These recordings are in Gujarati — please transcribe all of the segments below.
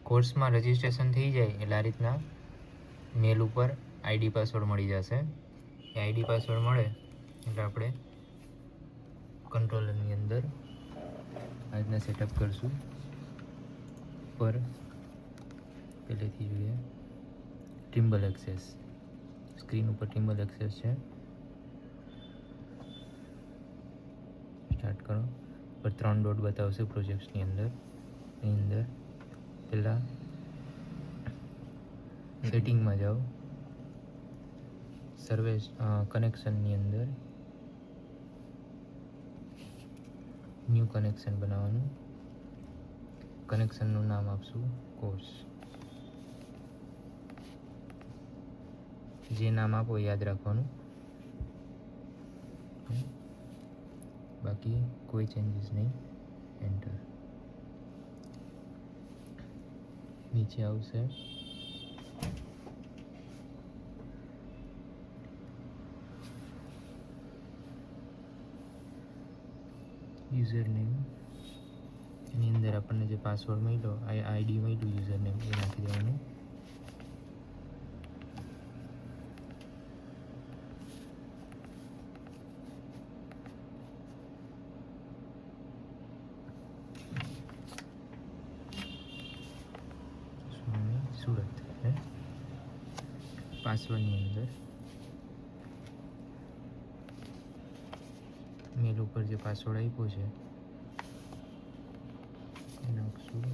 કોર્સમાં રજિસ્ટ્રેશન થઈ જાય એટલે આ રીતના મેલ ઉપર આઈડી પાસવર્ડ મળી જશે. એ આઈડી પાસવર્ડ મળે એટલે આપણે કંટ્રોલરની અંદર આ રીતના સેટઅપ કરશું. પર પહેલેથી જોઈએ ટિમ્બલ એક્સેસ. સ્ક્રીન ઉપર ટિમ્બલ એક્સેસ છે. સ્ટાર્ટ કરો. પર 3 ડોટ બતાવશે પ્રોજેક્ટ્સની અંદર. એની અંદર પહેલાં સેટિંગમાં જાઓ. સર્વિસ કનેક્શનની અંદર ન્યૂ કનેક્શન બનાવવાનું. કનેક્શનનું નામ આપશું કોર્સ. જે નામ આપો યાદ રાખવાનું, બાકી કોઈ ચેન્જીસ નહીં. એન્ટર. નીચે આવશે યુઝર નેમ. એની અંદર આપણને જે પાસવર્ડ મળ્યો, આઈડી મળ્યું, યુઝર નેમ એ નાખી દેવાનું. સુરત હે. પાસવર્ડની અંદર મેલ ઉપર જે પાસવર્ડ આપ્યો છે એ નાખશું.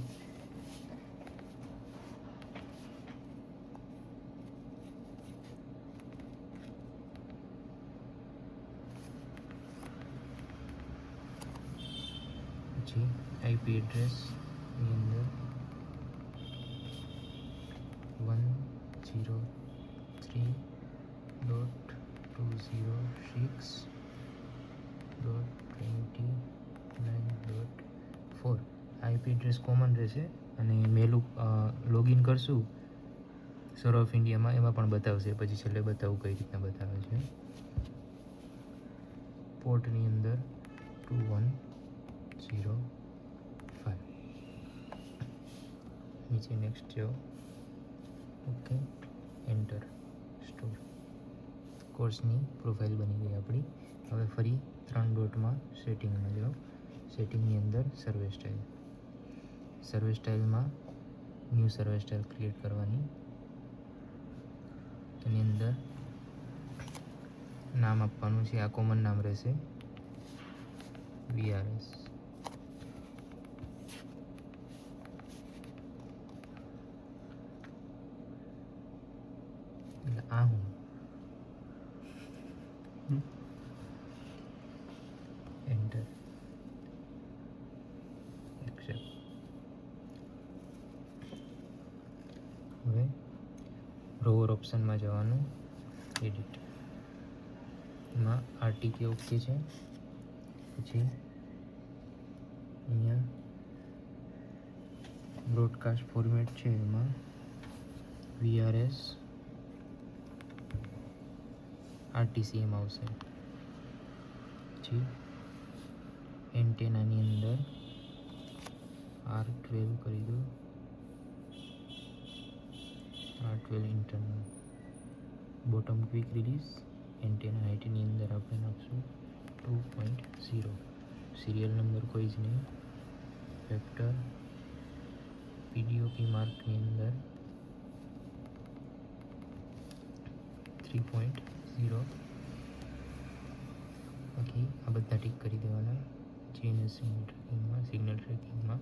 પછી આઈપી એડ્રેસની અંદર 103.206.29.4 આઈપી એડ્રેસ કોમન રહેશે. અને મેલ લોગિન કરશું સર્વર ઓફ ઇન્ડિયામાં, એમાં પણ બતાવશે. પછી છેલ્લે બતાવું કઈ રીતના બતાવે છે. પોર્ટની અંદર 2105. નીચે નેક્સ્ટ જાઓ. Okay, enter. સ્ટોર. કોર્સની પ્રોફાઇલ બની ગઈ આપણી. હવે ફરી 3 ડોટમાં સેટિંગમાં જાઓ. સેટિંગની અંદર સર્વે સ્ટાઇલ. સર્વે સ્ટાઇલમાં ન્યૂ સર્વે સ્ટાઇલ ક્રિએટ કરવાની. એની અંદર નામ આપવાનું છે. આ કોમન નામ રહેશે, VRS. એટલે આ હું એન્ટર. એક્સેપ્ટ. હવે રોવર ઓપ્શનમાં જવાનું. એડિટ. એમાં આરટીકે ઓકે છે. પછી અહીંયા બ્રોડકાસ્ટ ફોર્મેટ છે, એમાં VRS RTCM આવશે. પછી એન્ટેનાની અંદર R12 કરી દો. R12 internal. Bottom quick release. Antenna હાઇટની અંદર આપણે નાખશું 2.0. સિરિયલ નંબર કોઈ જ નહીં. વેક્ટર PDOP માર્કની અંદર 3.0. બાકી આ બધા ટીક કરી દેવાના. GNS ટ્રેકિંગમાં, સિગ્નલ ટ્રેકિંગમાં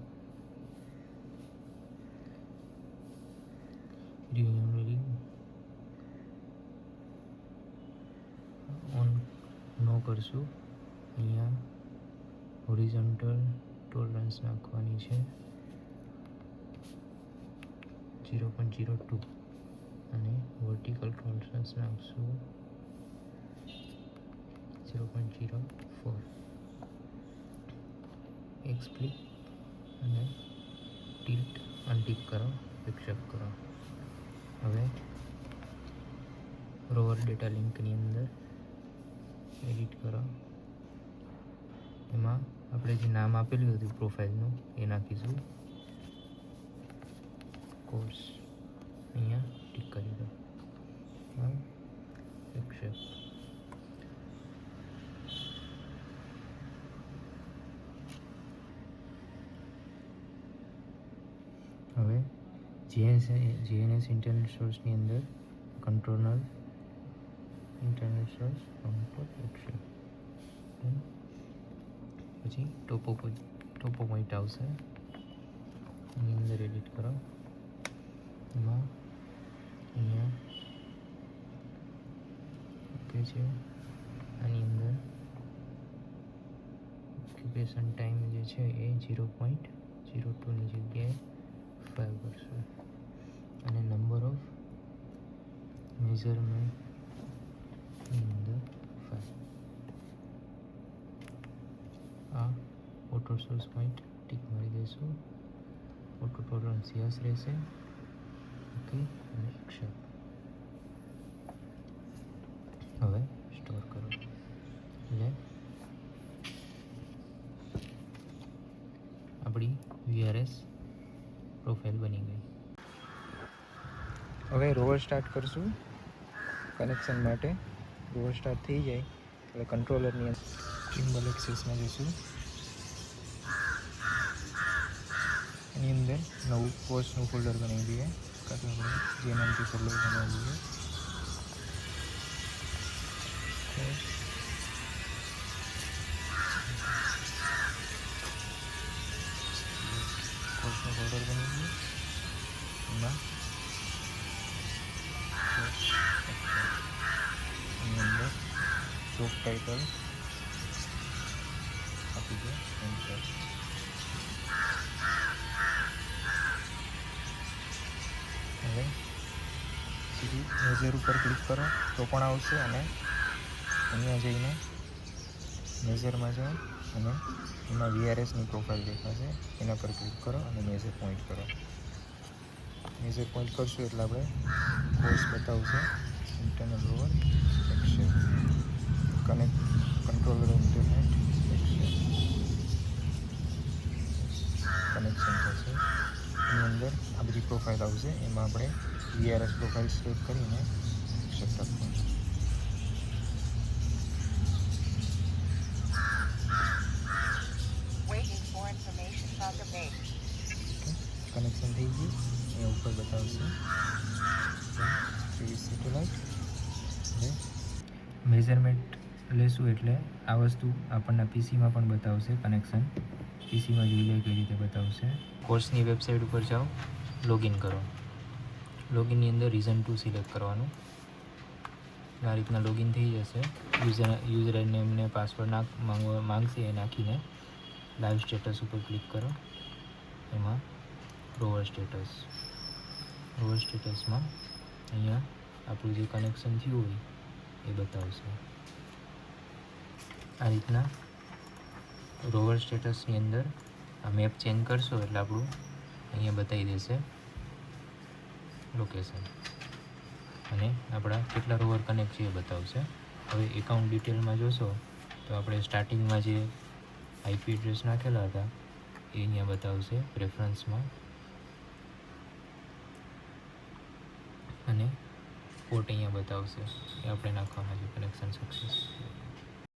ઓન નો કરશું. અહીંયા હોરિઝોન્ટલ ટોલરન્સ નાખવાની છે 0.02 અને વર્ટિકલ ટોલરન્સ નાખશું 0.04. એક્સ ક્લિક અને ટિલ્ટ અનટિક કરો, એક્સેપ્ટ કરો. હવે રોવર ડેટા લિંકની અંદર એડિટ કરો. એમાં આપણે જે નામ આપેલું હતું પ્રોફાઇલનું એ નાખીશું. કોર્સ અહીંયા ટીક કરી દો. એક્સેપ્ટ. હવે જીએનએસ ઇન્ટરનેટ સોર્સની અંદર controller internet source output accept. પછી ટોપો પોઈન્ટ આવશે, એની અંદર એડિટ કરો. એમાં અહીંયા ઓકે છે. આની અંદર ઓક્યુપેશન ટાઈમ જે છે એ 0.02ની જગ્યાએ 5 કરશો અને નંબર ઓફ મેઝરમેન્ટની અંદર 5. આ ઓટો સોર્સ પોઈન્ટ ટીક મારી દઈશું. ઓટો ટોલરન્સ યસ રહેશે. ઓકે અને એક્સેપ્ટ. હવે સ્ટોર કરો. એટલે આપણી VRS પ્રોફાઇલ બની ગઈ. હવે રોવર સ્ટાર્ટ કરશું કનેક્શન માટે. રોવર સ્ટાર્ટ થઈ જાય એટલે કંટ્રોલરની સિમ્બલ એક્સેસમાં જઈશું. એની અંદર નવું કોર્સનું ફોલ્ડર બનાવી દઈએ, કાં તો આપણે જે નામથી ફોલ્ડર બનાવી દઈએ. કોર્સનું ફોલ્ડર બની ગયું. એમાં એની અંદર જોબ ટાઇટલ આપી દો. એન્ટર. હવે સીધી મેજર ઉપર ક્લિક કરો તો પણ આવશે, અને અહીંયા જઈને મેજરમાં જાઓ અને એમાં VRSની પ્રોફાઇલ દેખાશે, એના પર ક્લિક કરો અને મેજર પોઈન્ટ કરો. મેજર પોઈન્ટ કરશું એટલે આપણે કોર્સ બતાવશે. Internal rover accept. Connect controller internet accept. Connection થશે. એની અંદર આ બધી પ્રોફાઇલ આવશે, એમાં આપણે VRS પ્રોફાઇલ સિલેક્ટ કરીને એક્સેપ્ટ આપવાનું. કનેક્શન થઈ ગયું. અહીંયા ઉપર બતાવશે સેટેલાઇટ. હવે મેઝરમેન્ટ લેશું એટલે આ વસ્તુ આપણને પીસીમાં પણ બતાવશે. કનેક્શન પીસીમાં જોઈ લે કઈ રીતે બતાવશે. કોર્સની વેબસાઇટ ઉપર જાઓ, લોગિન કરો. લોગિનની અંદર રીઝન 2 સિલેક્ટ કરવાનું. આ રીતના લોગિન થઈ જશે. યુઝર નેમને પાસવર્ડ માંગશે, એ નાખીને લાઈવ સ્ટેટસ ઉપર ક્લિક કરો. એમાં રોવર સ્ટેટસમાં અહીંયા આપણું જે કનેક્શન થયું હોય એ બતાવશે. આ રીતના રોવર સ્ટેટસની અંદર આ મેપ ચેન્જ કરશો એટલે આપણું અહીંયા બતાવી દેશે લોકેશન, અને આપણા કેટલા રોવર કનેક્ટ છે એ બતાવશે. હવે એકાઉન્ટ ડિટેલમાં જોશો તો આપણે સ્ટાર્ટિંગમાં જે IP એડ્રેસ નાખેલા હતા એ અહીંયા બતાવશે પ્રેફરન્સમાં, અને પોર્ટ અહીંયા બતાવશે એ આપણે નાખવાના છે. Connection success.